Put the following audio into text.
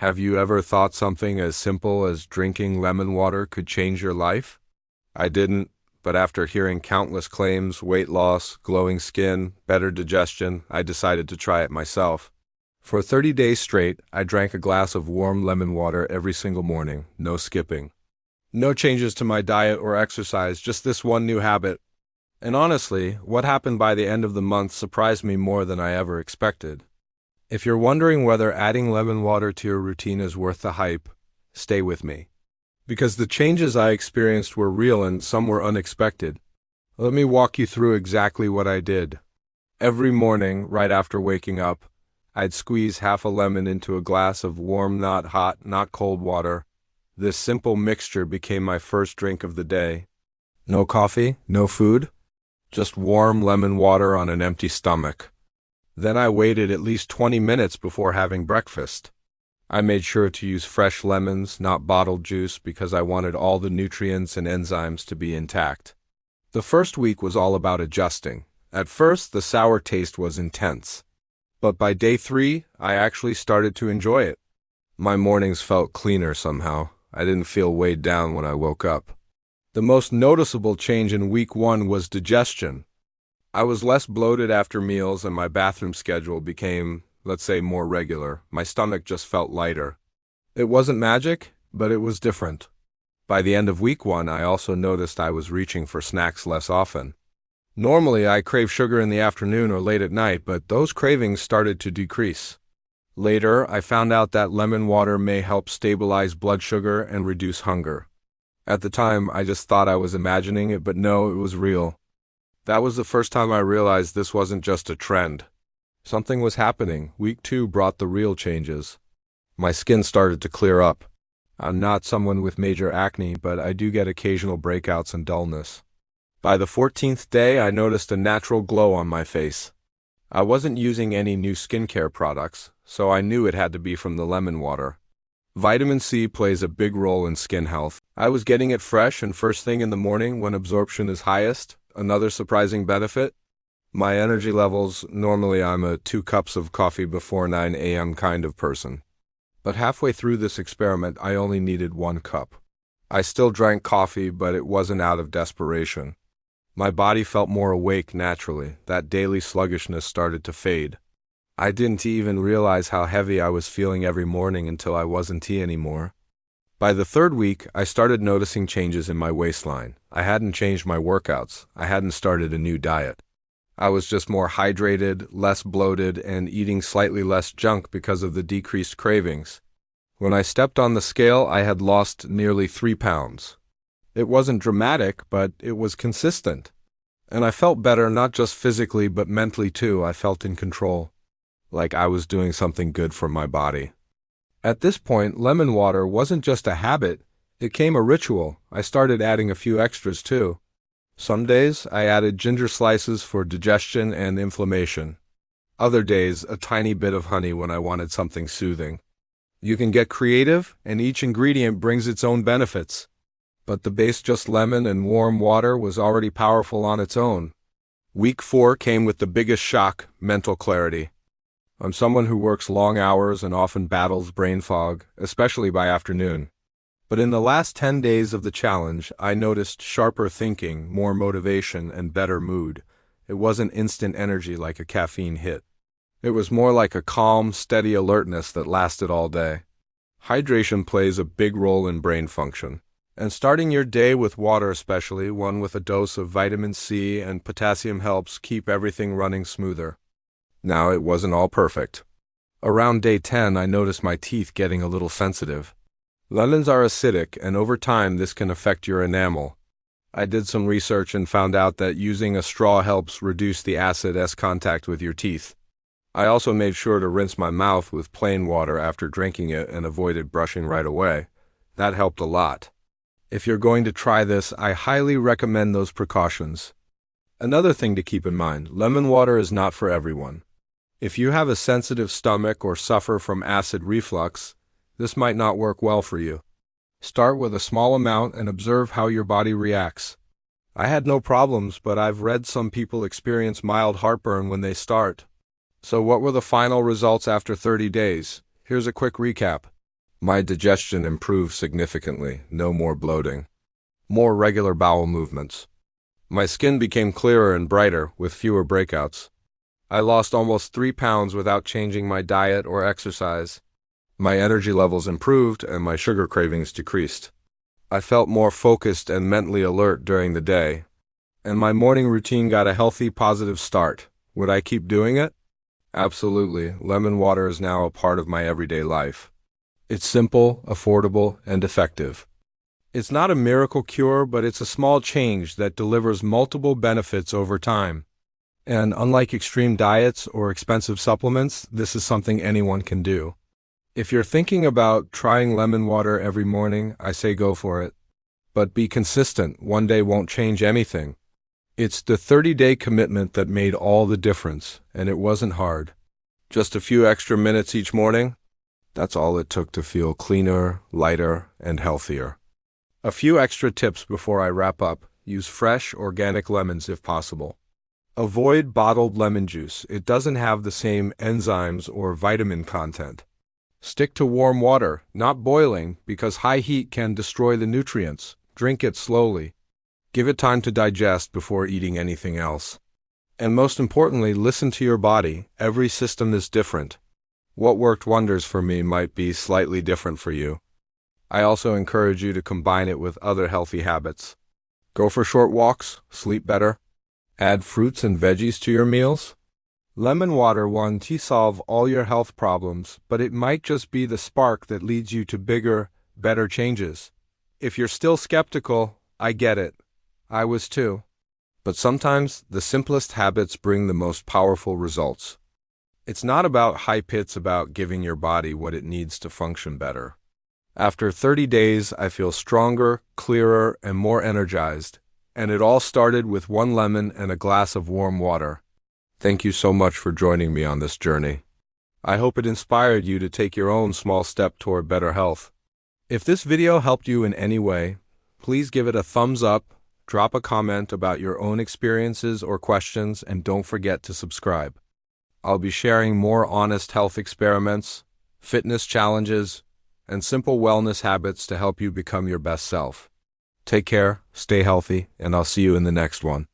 Have you ever thought something as simple as drinking lemon water could change your life? I didn't, but after hearing countless claims, weight loss, glowing skin, better digestion, I decided to try it myself. For 30 days straight, I drank a glass of warm lemon water every single morning, no skipping. No changes to my diet or exercise, just this one new habit. And honestly, what happened by the end of the month surprised me more than I ever expected. If you're wondering whether adding lemon water to your routine is worth the hype, stay with me. Because the changes I experienced were real and some were unexpected. Let me walk you through exactly what I did. Every morning, right after waking up, I'd squeeze half a lemon into a glass of warm, not hot, not cold water. This simple mixture became my first drink of the day. No coffee, no food, just warm lemon water on an empty stomach. Then I waited at least 20 minutes before having breakfast. I made sure to use fresh lemons, not bottled juice, because I wanted all the nutrients and enzymes to be intact. The first week was all about adjusting. At first, the sour taste was intense. But by day 3, I actually started to enjoy it. My mornings felt cleaner somehow. I didn't feel weighed down when I woke up. The most noticeable change in week 1 was digestion. I was less bloated after meals and my bathroom schedule became, let's say, more regular. My stomach just felt lighter. It wasn't magic, but it was different. By the end of week 1, I also noticed I was reaching for snacks less often. Normally, I crave sugar in the afternoon or late at night, but those cravings started to decrease. Later, I found out that lemon water may help stabilize blood sugar and reduce hunger. At the time, I just thought I was imagining it, but no, it was real. That was the first time I realized this wasn't just a trend. Something was happening. Week 2 brought the real changes. My skin started to clear up. I'm not someone with major acne, but I do get occasional breakouts and dullness. By the 14th day, I noticed a natural glow on my face. I wasn't using any new skincare products, so I knew it had to be from the lemon water. Vitamin C plays a big role in skin health. I was getting it fresh and first thing in the morning when absorption is highest. Another surprising benefit? My energy levels, normally I'm a 2 cups of coffee before 9 a.m. kind of person. But halfway through this experiment, I only needed 1 cup. I still drank coffee, but it wasn't out of desperation. My body felt more awake naturally. That daily sluggishness started to fade. I didn't even realize how heavy I was feeling every morning until I wasn't tea anymore. By the 3rd week, I started noticing changes in my waistline. I hadn't changed my workouts. I hadn't started a new diet. I was just more hydrated, less bloated, and eating slightly less junk because of the decreased cravings. When I stepped on the scale, I had lost nearly 3 pounds. It wasn't dramatic, but it was consistent. And I felt better not just physically, but mentally too. I felt in control, like I was doing something good for my body. At this point, lemon water wasn't just a habit, it became a ritual. I started adding a few extras too. Some days, I added ginger slices for digestion and inflammation. Other days, a tiny bit of honey when I wanted something soothing. You can get creative, and each ingredient brings its own benefits. But the base, just lemon and warm water, was already powerful on its own. Week 4 came with the biggest shock: mental clarity. I'm someone who works long hours and often battles brain fog, especially by afternoon. But in the last 10 days of the challenge, I noticed sharper thinking, more motivation, and better mood. It wasn't instant energy like a caffeine hit. It was more like a calm, steady alertness that lasted all day. Hydration plays a big role in brain function. And starting your day with water, especially one with a dose of vitamin C and potassium, helps keep everything running smoother. Now, it wasn't all perfect. Around day 10, I noticed my teeth getting a little sensitive. Lemons are acidic, and over time this can affect your enamel. I did some research and found out that using a straw helps reduce the acid-S contact with your teeth. I also made sure to rinse my mouth with plain water after drinking it and avoided brushing right away. That helped a lot. If you're going to try this, I highly recommend those precautions. Another thing to keep in mind, lemon water is not for everyone. If you have a sensitive stomach or suffer from acid reflux, this might not work well for you. Start with a small amount and observe how your body reacts. I had no problems, but I've read some people experience mild heartburn when they start. So what were the final results after 30 days? Here's a quick recap. My digestion improved significantly, no more bloating. More regular bowel movements. My skin became clearer and brighter, with fewer breakouts. I lost almost 3 pounds without changing my diet or exercise. My energy levels improved and my sugar cravings decreased. I felt more focused and mentally alert during the day, and my morning routine got a healthy, positive start. Would I keep doing it? Absolutely. Lemon water is now a part of my everyday life. It's simple, affordable, and effective. It's not a miracle cure, but it's a small change that delivers multiple benefits over time. And unlike extreme diets or expensive supplements, this is something anyone can do. If you're thinking about trying lemon water every morning, I say go for it. But be consistent. One day won't change anything. It's the 30-day commitment that made all the difference, and it wasn't hard. Just a few extra minutes each morning. That's all it took to feel cleaner, lighter, and healthier. A few extra tips before I wrap up. Use fresh, organic lemons if possible. Avoid bottled lemon juice. It doesn't have the same enzymes or vitamin content. Stick to warm water, not boiling, because high heat can destroy the nutrients. Drink it slowly. Give it time to digest before eating anything else. And most importantly, listen to your body. Every system is different. What worked wonders for me might be slightly different for you. I also encourage you to combine it with other healthy habits. Go for short walks, sleep better. Add fruits and veggies to your meals. Lemon water won't solve all your health problems, but it might just be the spark that leads you to bigger, better changes. If you're still skeptical, I get it. I was too. But sometimes the simplest habits bring the most powerful results. It's not about hype, it's about giving your body what it needs to function better. After 30 days, I feel stronger, clearer, and more energized. And it all started with 1 lemon and a glass of warm water. Thank you so much for joining me on this journey. I hope it inspired you to take your own small step toward better health. If this video helped you in any way, please give it a thumbs up, drop a comment about your own experiences or questions, and don't forget to subscribe. I'll be sharing more honest health experiments, fitness challenges, and simple wellness habits to help you become your best self. Take care, stay healthy, and I'll see you in the next one.